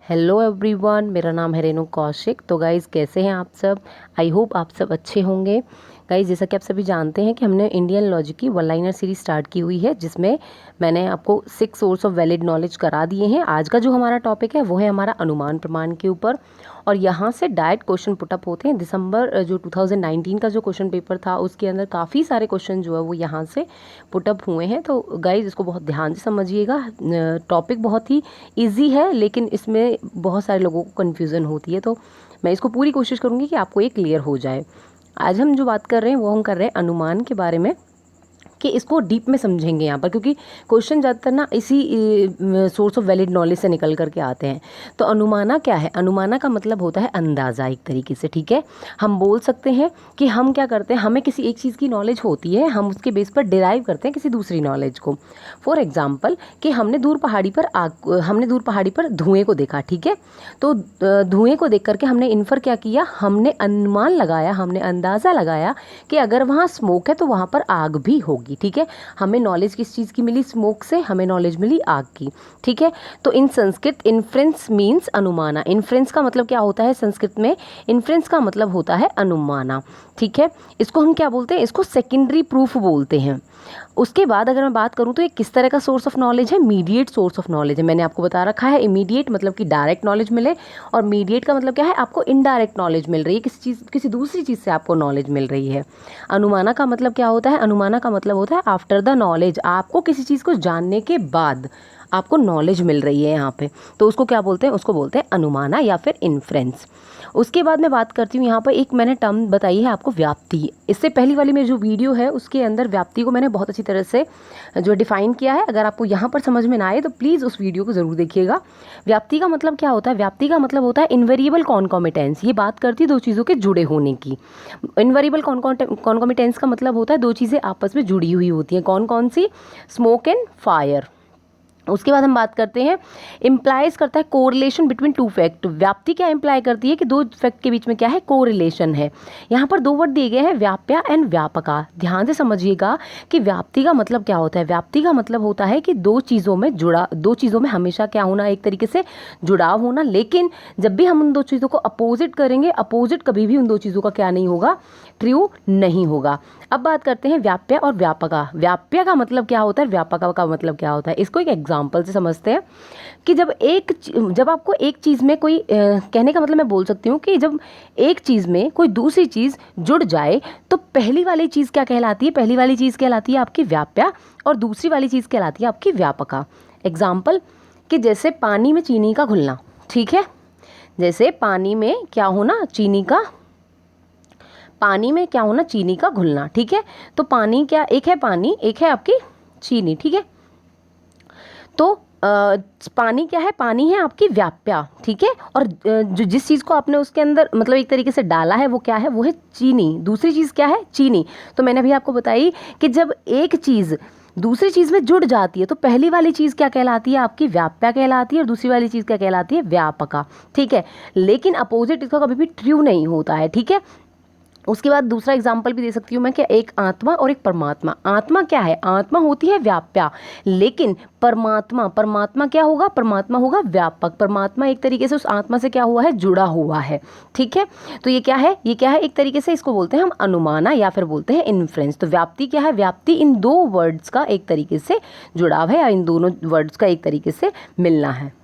Hello everyone, मेरा नाम है रेणु कौशिक। तो गाइज़ कैसे हैं आप सब? आई होप आप सब अच्छे होंगे। गाइज़ जैसा कि आप सभी जानते हैं कि हमने इंडियन लॉजिक की वन लाइनर सीरीज स्टार्ट की हुई है, जिसमें मैंने आपको 6 सोर्स ऑफ वैलिड नॉलेज करा दिए हैं। आज का जो हमारा टॉपिक है वो है हमारा अनुमान प्रमाण के ऊपर, और यहाँ से डायरेक्ट क्वेश्चन पुटअप होते हैं। दिसंबर जो 2019 का जो क्वेश्चन पेपर था उसके अंदर काफ़ी सारे क्वेश्चन जो है वो यहाँ से पुटअप हुए हैं। तो गाइज़ इसको बहुत ध्यान से समझिएगा। टॉपिक बहुत ही ईजी है, लेकिन इसमें बहुत सारे लोगों को कन्फ्यूज़न होती है, तो मैं इसको पूरी कोशिश करूँगी कि आपको ये क्लियर हो जाए। आज हम जो बात कर रहे हैं वो हम कर रहे हैं अनुमान के बारे में, कि इसको डीप में समझेंगे यहाँ पर, क्योंकि क्वेश्चन ज़्यादातर ना इसी सोर्स ऑफ वैलिड नॉलेज से निकल करके आते हैं। तो अनुमाना क्या है? अनुमाना का मतलब होता है अंदाज़ा, एक तरीके से। ठीक है, हम बोल सकते हैं कि हम क्या करते हैं, हमें किसी एक चीज़ की नॉलेज होती है, हम उसके बेस पर डिराइव करते हैं किसी दूसरी नॉलेज को। फॉर एग्जाम्पल कि हमने दूर पहाड़ी पर धुएँ को देखा। ठीक है, तो धुएँ को देख करके हमने इन्फर क्या किया, हमने अनुमान लगाया, हमने अंदाज़ा लगाया कि अगर वहाँ स्मोक है तो वहाँ पर आग भी होगी। ठीक है, हमें नॉलेज किस चीज़ की मिली? स्मोक से हमें नॉलेज मिली आग की। ठीक है, तो इन संस्कृत इन्फ्रेंस मीन्स अनुमाना। इन्फ्रेंस का मतलब क्या होता है संस्कृत में? इन्फ्रेंस का मतलब होता है अनुमाना। ठीक है, इसको हम क्या बोलते हैं? इसको सेकेंडरी प्रूफ बोलते हैं। उसके बाद अगर मैं बात करूं तो ये किस तरह का सोर्स ऑफ नॉलेज है? मीडिएट सोर्स ऑफ नॉलेज है। मैंने आपको बता रखा है, इमीडिएट मतलब कि डायरेक्ट नॉलेज मिले, और मीडिएट का मतलब क्या है? आपको इनडायरेक्ट नॉलेज मिल रही है, किसी दूसरी चीज़ से आपको नॉलेज मिल रही है। अनुमाना का मतलब क्या होता है? अनुमाना का मतलब होता है आफ्टर द नॉलेज, आपको किसी चीज़ को जानने के बाद आपको नॉलेज मिल रही है यहाँ पे, तो उसको क्या बोलते हैं? उसको बोलते हैं अनुमाना या फिर इन्फ्रेंस। उसके बाद मैं बात करती हूँ, यहाँ पर एक मैंने टर्म बताई है आपको, व्याप्ति। इससे पहली वाली मेरी जो वीडियो है उसके अंदर व्याप्ति को मैंने बहुत अच्छी तरह से जो डिफाइन किया है। अगर आपको यहाँ पर समझ में ना आए तो प्लीज़ उस वीडियो को ज़रूर देखिएगा। व्याप्ति का मतलब क्या होता है? व्याप्ति का मतलब होता है इनवेरिएबल कॉन्कॉमिटेंस। ये बात करती है दो चीज़ों के जुड़े होने की। इनवेरिएबल कॉन्कॉमिटेंस का मतलब होता है दो चीज़ें आपस में जुड़ी हुई होती हैं। कौन कौन सी? Smoke and fire. उसके बाद हम बात करते हैं, इम्प्लाइज करता है कोरिलेशन बिटवीन टू फैक्ट। व्याप्ति क्या इम्प्लाई करती है? कि दो फैक्ट के बीच में क्या है? कोरिलेशन है। यहाँ पर दो वर्ड दिए गए हैं, व्याप्या एंड व्यापका। ध्यान से समझिएगा कि व्याप्ति का मतलब क्या होता है। व्याप्ति का मतलब होता है कि दो चीज़ों में हमेशा क्या होना? एक तरीके से जुड़ाव होना। लेकिन जब भी हम उन दो चीज़ों को अपोजिट करेंगे, अपोजिट कभी भी उन दो चीज़ों का क्या नहीं होगा? ट्रू नहीं होगा। अब बात करते हैं व्याप्य और व्यापका। व्याप्य का मतलब क्या होता है? व्यापका का मतलब क्या होता है? इसको एक एग्जाम्पल से समझते हैं कि जब आपको एक चीज़ में कोई कहने का मतलब मैं बोल सकती हूँ कि जब एक चीज़ में कोई दूसरी चीज़ जुड़ जाए तो पहली वाली चीज़ क्या कहलाती है? पहली वाली चीज़ कहलाती है आपकी व्याप्या, और दूसरी वाली चीज़ कहलाती है आपकी व्यापका। एग्जाम्पल कि जैसे पानी में चीनी का घुलना। ठीक है, जैसे पानी में क्या होना? चीनी का घुलना। ठीक है, तो पानी क्या? एक है पानी, एक है आपकी चीनी। ठीक है, तो पानी क्या है? पानी है आपकी व्याप्या। ठीक है, और जो जिस चीज़ को आपने उसके अंदर मतलब एक तरीके से डाला है वो क्या है? वो है चीनी। दूसरी चीज़ क्या है? चीनी। तो मैंने अभी आपको बताई कि जब एक चीज़ दूसरी चीज़ में जुड़ जाती है तो पहली वाली चीज़ क्या कहलाती है? आपकी व्याप्या कहलाती है, और दूसरी वाली चीज़ क्या कहलाती है? व्यापका। ठीक है, लेकिन अपोजिट इसका कभी भी ट्रू नहीं होता है। ठीक है, उसके बाद दूसरा एग्जाम्पल भी दे सकती हूँ मैं कि एक आत्मा और एक परमात्मा। आत्मा क्या है? आत्मा होती है व्याप्या, लेकिन परमात्मा क्या होगा? परमात्मा होगा व्यापक। परमात्मा एक तरीके से उस आत्मा से क्या हुआ है? जुड़ा हुआ है। ठीक है, तो ये क्या है? एक तरीके से इसको बोलते हैं हम अनुमाना या फिर बोलते हैं इन्फ्रेंस। तो व्याप्ति क्या है? व्याप्ति इन दो वर्ड्स का एक तरीके से जुड़ाव है, या इन दोनों वर्ड्स का एक तरीके से मिलना है।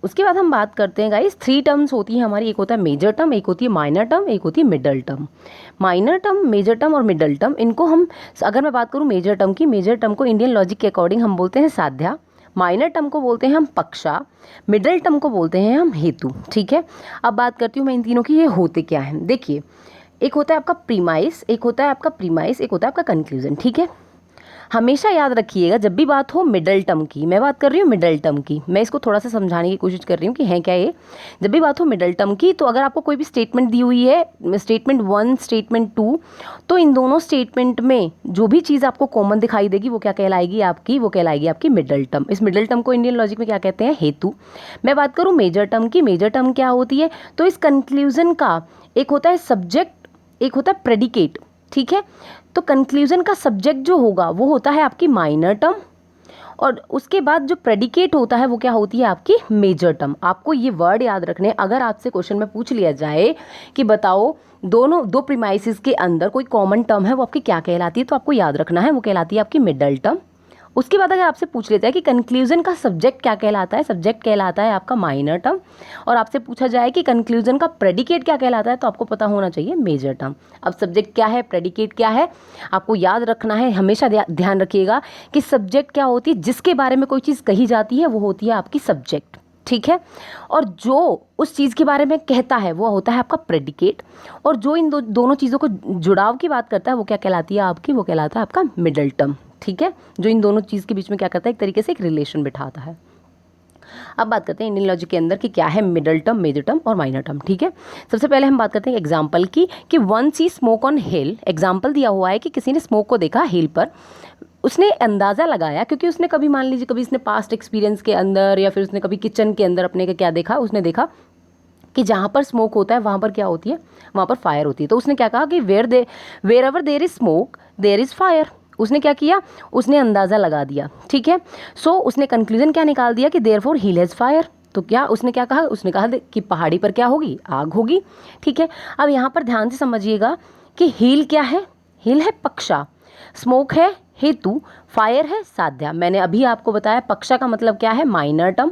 उसके बाद हम बात करते हैं गाइस, 3 टर्म्स होती है हमारी। एक होता है मेजर टर्म, एक होती है माइनर टर्म, एक होती है middle term. Minor term, major term और मिडल टर्म, इनको हम, अगर मैं बात करूँ मेजर टर्म की, मेजर टर्म को इंडियन लॉजिक के अकॉर्डिंग हम बोलते हैं साध्या, माइनर टर्म को बोलते हैं हम पक्षा, मिडल टर्म को बोलते हैं हम हेतु। ठीक है, अब बात करती हूँ मैं इन तीनों की, ये होते क्या हैं। देखिए, एक होता है आपका प्रीमाइस, एक होता है आपका कंक्लूजन। ठीक है, हमेशा याद रखिएगा जब भी बात हो मिडल टर्म की, मैं बात कर रही हूँ मिडल टर्म की, मैं इसको थोड़ा सा समझाने की कोशिश कर रही हूँ कि है क्या ये। जब भी बात हो मिडल टर्म की, तो अगर आपको कोई भी स्टेटमेंट दी हुई है, स्टेटमेंट 1, स्टेटमेंट 2, तो इन दोनों स्टेटमेंट में जो भी चीज़ आपको कॉमन दिखाई देगी वो क्या कहलाएगी? वो कहलाएगी आपकी मिडल टर्म। इस मिडल टर्म को इंडियन लॉजिक में क्या कहते हैं? हेतु। मैं बात करूँ मेजर टर्म की, मेजर टर्म क्या होती है? तो इस कंक्लूजन का एक होता है सब्जेक्ट, एक होता है प्रेडिकेट। ठीक है, तो कंक्लूजन का सब्जेक्ट जो होगा वो होता है आपकी माइनर टर्म, और उसके बाद जो प्रेडिकेट होता है वो क्या होती है आपकी मेजर टर्म। आपको ये वर्ड याद रखने, अगर आपसे क्वेश्चन में पूछ लिया जाए कि बताओ दो प्रीमाइसिस के अंदर कोई कॉमन टर्म है वो आपकी क्या कहलाती है, तो आपको याद रखना है वो कहलाती है आपकी मिडल टर्म। उसके बाद अगर आपसे पूछ लेता है कि कंक्लूजन का सब्जेक्ट क्या कहलाता है, सब्जेक्ट कहलाता है आपका माइनर टर्म। और आपसे पूछा जाए कि कंक्लूजन का प्रेडिकेट क्या कहलाता है, तो आपको पता होना चाहिए मेजर टर्म। अब सब्जेक्ट क्या है, प्रेडिकेट क्या है, आपको याद रखना है, हमेशा ध्यान रखिएगा कि सब्जेक्ट क्या होती है, जिसके बारे में कोई चीज़ कही जाती है वो होती है आपकी सब्जेक्ट, ठीक है। और जो उस चीज़ के बारे में कहता है वो होता है आपका प्रेडिकेट। और जो इन दोनों चीज़ों को जुड़ाव की बात करता है वो क्या कहलाती है आपकी, वो कहलाता है आपका मिडल टर्म, ठीक है। जो इन दोनों चीज़ के बीच में क्या करता है, एक तरीके से एक रिलेशन बिठाता है। अब बात करते हैं इंडियन लॉजिक के अंदर कि क्या है मिडल टर्म, मेजर टर्म और माइनर टर्म, ठीक है। सबसे पहले हम बात करते हैं एग्जाम्पल की कि once he smoke on hill. Example दिया हुआ है कि किसी ने स्मोक को देखा हिल पर, उसने अंदाज़ा लगाया, क्योंकि उसने कभी मान लीजिए कभी उसने पास्ट एक्सपीरियंस के अंदर या फिर उसने कभी किचन के अंदर अपने का क्या देखा, उसने देखा कि जहाँ पर स्मोक होता है वहाँ पर क्या होती है, वहाँ पर फायर होती है। तो उसने क्या कहा कि wherever there is smoke there is fire. उसने क्या किया, उसने अंदाज़ा लगा दिया, ठीक है। सो उसने कंक्लूजन क्या निकाल दिया कि देयरफॉर हिल हैज़ फायर। तो क्या उसने क्या कहा, उसने कहा कि पहाड़ी पर क्या होगी, आग होगी, ठीक है। अब यहाँ पर ध्यान से समझिएगा कि हिल क्या है, हिल है पक्षा, स्मोक है हेतु, फायर है साध्या। मैंने अभी आपको बताया पक्षा का मतलब क्या है, माइनर टर्म,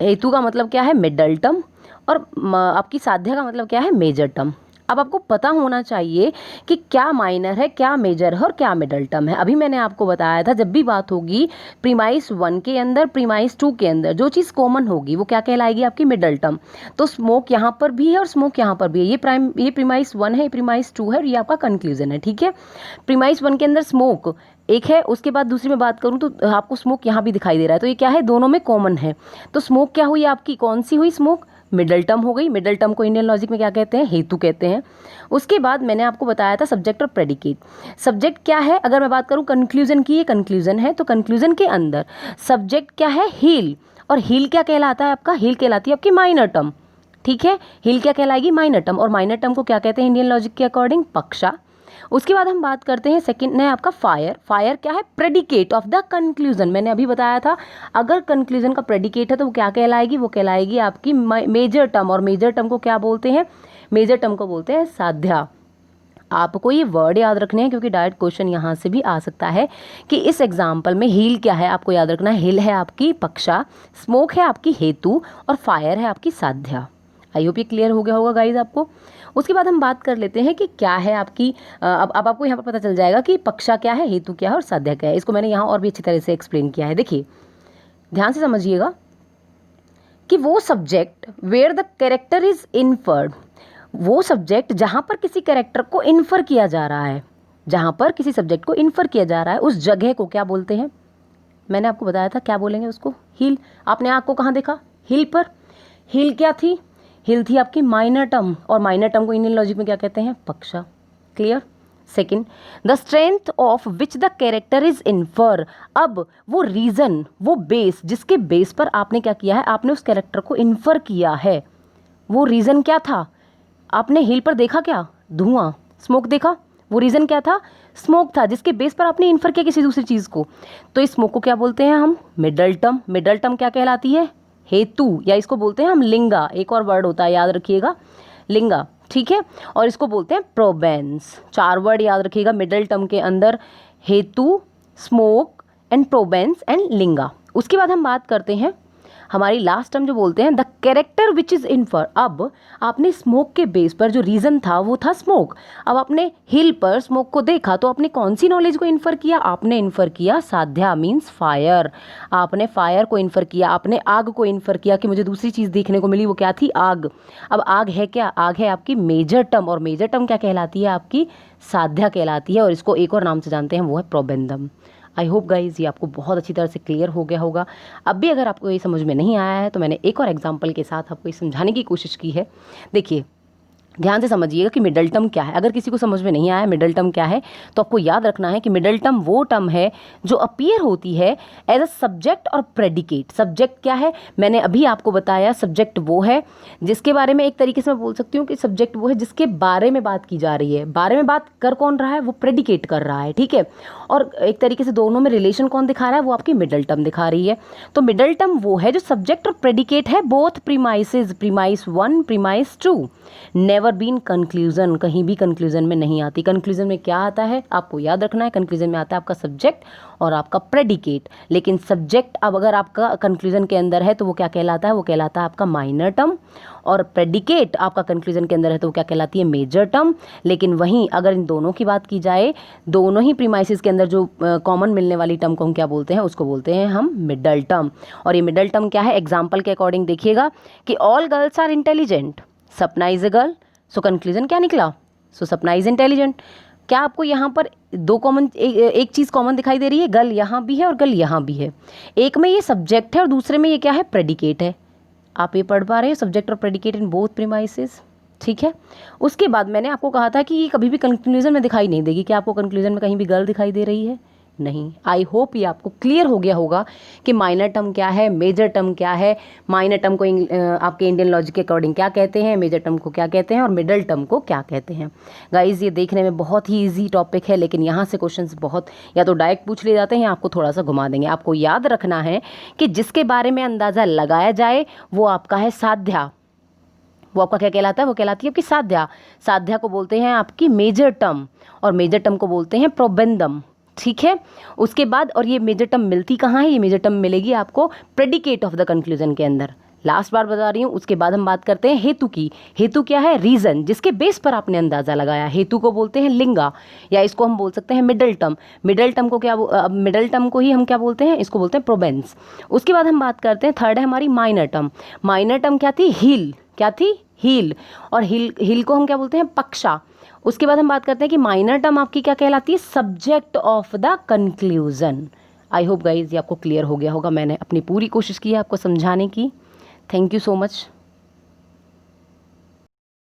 हेतु का मतलब क्या है, मिडल टर्म, और आपकी साध्या का मतलब क्या है, मेजर टर्म। अब आपको पता होना चाहिए कि क्या माइनर है, क्या मेजर है और क्या मिडल टर्म है। अभी मैंने आपको बताया था जब भी बात होगी प्रीमाइस 1 के अंदर, प्रीमाइस 2 के अंदर जो चीज़ कॉमन होगी वो क्या कहलाएगी, आपकी मिडल टर्म। तो स्मोक यहाँ पर भी है और स्मोक यहाँ पर भी है। ये प्रीमाइस 1 है, ये प्रीमाइस 2 है और ये आपका कंक्लूजन है, ठीक है। प्रीमाइस 1 के अंदर स्मोक एक है, उसके बाद दूसरी में बात करूँ तो आपको स्मोक यहाँ भी दिखाई दे रहा है, तो ये क्या है, दोनों में कॉमन है। तो स्मोक क्या हुई आपकी, कौन सी हुई, स्मोक मिडल टर्म हो गई। मिडल टर्म को इंडियन लॉजिक में क्या कहते हैं, हेतु कहते हैं। उसके बाद मैंने आपको बताया था सब्जेक्ट और प्रेडिकेट। सब्जेक्ट क्या है, अगर मैं बात करूं कंक्लूजन की, ये कंक्लूजन है, तो कंक्लूजन के अंदर सब्जेक्ट क्या है, हील। और हील क्या कहलाता है आपका, हील कहलाती है आपकी माइनर टर्म, ठीक है। हील क्या कहलाएगी, माइनर टर्म। और माइनर टर्म को क्या कहते हैं इंडियन लॉजिक के अकॉर्डिंग, पक्षा। उसके बाद हम बात करते हैं सेकंड है आपका फायर। फायर क्या है, प्रेडिकेट ऑफ द कंक्लूजन। मैंने अभी बताया था अगर कंक्लूजन का प्रेडिकेट है तो वो क्या कहलाएगी, वो कहलाएगी आपकी मेजर टर्म। और मेजर टर्म को क्या बोलते हैं, मेजर टर्म को बोलते हैं साध्या। आपको ये वर्ड याद रखने हैं क्योंकि डायरेक्ट क्वेश्चन यहाँ से भी आ सकता है कि इस एग्जाम्पल में हील क्या है, आपको याद रखना है हिल है आपकी पक्षा, स्मोक है आपकी हेतु और फायर है आपकी साध्या। आई होप ये क्लियर हो गया होगा गाइज आपको। उसके बाद हम बात कर लेते हैं कि क्या है आपकी अब आपको यहाँ पर पता चल जाएगा कि पक्षा क्या है, हेतु क्या है और साध्या क्या है। इसको मैंने यहाँ और भी अच्छी तरह से एक्सप्लेन किया है। देखिए ध्यान से समझिएगा कि वो subject where the character is inferred, वो सब्जेक्ट जहाँ पर किसी कैरेक्टर को इन्फर किया जा रहा है, जहाँ पर किसी सब्जेक्ट को इन्फर किया जा रहा है उस जगह को क्या बोलते हैं, मैंने आपको बताया था क्या बोलेंगे उसको, हिल। आपने आग को कहाँ देखा, हिल पर। हिल क्या थी, हिल थी आपकी माइनर टर्म, और माइनर टर्म को इंडियन लॉजिक में क्या कहते हैं, पक्षा। Clear. Second, the strength of which the character is infer. अब वो रीजन, वो बेस, जिसके बेस पर आपने क्या किया है, आपने उस कैरेक्टर को इन्फर किया है, वो रीजन क्या था, आपने हिल पर देखा क्या, धुआं, स्मोक देखा, वो रीजन क्या था, स्मोक था, जिसके बेस पर आपने इन्फर किया किसी दूसरी चीज को। तो इस स्मोक को क्या बोलते हैं हम, मिडल टर्म। मिडल टर्म क्या कहलाती है, हेतु, या इसको बोलते हैं हम लिंगा। एक और वर्ड होता है याद रखिएगा, लिंगा, ठीक है। और इसको बोलते हैं प्रोबेंस। 4 वर्ड याद रखिएगा मिडल टर्म के अंदर, हेतु, स्मोक एंड प्रोबेंस एंड लिंगा। उसके बाद हम बात करते हैं हमारी लास्ट टर्म जो बोलते हैं the character which is infer. अब आपने स्मोक के बेस पर जो रीजन था वो था स्मोक। अब आपने हिल पर स्मोक को देखा तो आपने कौन सी नॉलेज को इन्फर किया, आपने इन्फर किया साध्या मीन्स फायर। आपने फायर को इन्फर किया, आपने आग को इन्फर किया कि मुझे दूसरी चीज़ देखने को मिली, वो क्या थी, आग। अब आग है क्या, आग है आपकी मेजर टर्म, और मेजर टर्म क्या कहलाती है, आपकी साध्या कहलाती है। और इसको एक और नाम से जानते हैं, वो है प्रोबेंदम। आई होप गाइज ये आपको बहुत अच्छी तरह से क्लियर हो गया होगा। अब भी अगर आपको ये समझ में नहीं आया है तो मैंने एक और एग्जांपल के साथ आपको ये समझाने की कोशिश की है। देखिए ध्यान से समझिएगा कि मिडल टर्म क्या है। अगर किसी को समझ में नहीं आया मिडल टर्म क्या है, तो आपको याद रखना है कि मिडल टर्म वो टर्म है जो अपीयर होती है एज अ सब्जेक्ट और प्रेडिकेट। सब्जेक्ट क्या है, मैंने अभी आपको बताया, सब्जेक्ट वो है जिसके बारे में, एक तरीके से मैं बोल सकती हूँ कि सब्जेक्ट वो है जिसके बारे में बात की जा रही है। बारे में बात कर कौन रहा है, वो प्रेडिकेट कर रहा है, ठीक है। और एक तरीके से दोनों में रिलेशन कौन दिखा रहा है, वो आपकी मिडल टर्म दिखा रही है। तो मिडल टर्म वो है जो सब्जेक्ट और प्रेडिकेट है, both premises, premise 1, premise 2, never been conclusion, कहीं भी कंक्लूजन में नहीं आती। कंक्लूजन में क्या आता है आपको याद रखना है, कंक्लूजन में आता है आपका सब्जेक्ट और आपका प्रेडिकेट। लेकिन सब्जेक्ट अब अगर आपका कंक्लूजन के अंदर है तो वो क्या कहलाता है, वो कहलाता है आपका माइनर टर्म, और प्रेडिकेट आपका कंक्लूजन के अंदर है तो वो क्या कहलाती है, मेजर टर्म। लेकिन वहीं अगर इन दोनों की बात की जाए, दोनों ही प्रीमाइसेस के अंदर जो कॉमन मिलने वाली टर्म को हम क्या बोलते हैं, उसको बोलते हैं हम मिडल टर्म। और ये मिडल टर्म क्या है, एग्जाम्पल के अकॉर्डिंग देखिएगा कि ऑल गर्ल्स आर इंटेलिजेंट, सपना is a girl, so conclusion क्या निकला, सो सपना इज इंटेलिजेंट। क्या आपको यहाँ पर दो कॉमन, एक चीज़ कॉमन दिखाई दे रही है, गर्ल यहाँ भी है और गर्ल यहाँ भी है। एक में ये सब्जेक्ट है और दूसरे में ये क्या है, प्रेडिकेट है। आप ये पढ़ पा रहे हैं, सब्जेक्ट और प्रेडिकेट इन बोथ प्रीमाइसेस, ठीक है। उसके बाद मैंने आपको कहा था कि ये कभी भी कंक्लूजन में दिखाई नहीं देगी। क्या आपको कंक्लूजन में कहीं भी गर्ल दिखाई दे रही है, नहीं। आई होप ये आपको क्लियर हो गया होगा कि माइनर टर्म क्या है, मेजर टर्म क्या है। माइनर टर्म को आपके इंडियन लॉजिक के अकॉर्डिंग क्या कहते हैं, मेजर टर्म को क्या कहते हैं और मिडल टर्म को क्या कहते हैं। गाइज ये देखने में बहुत ही ईजी टॉपिक है, लेकिन यहाँ से क्वेश्चंस बहुत या तो डायरेक्ट पूछ लिए जाते हैं या आपको थोड़ा सा घुमा देंगे। आपको याद रखना है कि जिसके बारे में अंदाज़ा लगाया जाए वो आपका है साध्या। वो आपका क्या कहलाता है, वो कहलाती है आपकी साध्या। साध्या को बोलते हैं आपकी मेजर टर्म और मेजर टर्म को बोलते हैं प्रोबेंडम, ठीक है। उसके बाद, और ये मेजर टर्म मिलती कहाँ है, ये मेजर टर्म मिलेगी आपको प्रेडिकेट ऑफ द कंक्लूजन के अंदर। लास्ट बार बता रही हूँ। उसके बाद हम बात करते हैं हेतु की। हेतु क्या है, रीज़न, जिसके बेस पर आपने अंदाज़ा लगाया। हेतु को बोलते हैं लिंगा, या इसको हम बोल सकते हैं मिडल टर्म। मिडल टर्म को क्या, मिडल टर्म को ही हम क्या बोलते हैं, इसको बोलते हैं प्रोबेंस। उसके बाद हम बात करते हैं, थर्ड है हमारी माइनर टर्म। माइनर टर्म क्या थी, हील, क्या थी, हील। और हील को हम क्या बोलते हैं, पक्षा। उसके बाद हम बात करते हैं कि माइनर टर्म आपकी क्या कहलाती है, subject of the conclusion. I hope guys ये आपको क्लियर हो गया होगा। मैंने अपनी पूरी कोशिश की है आपको समझाने की। Thank you so much.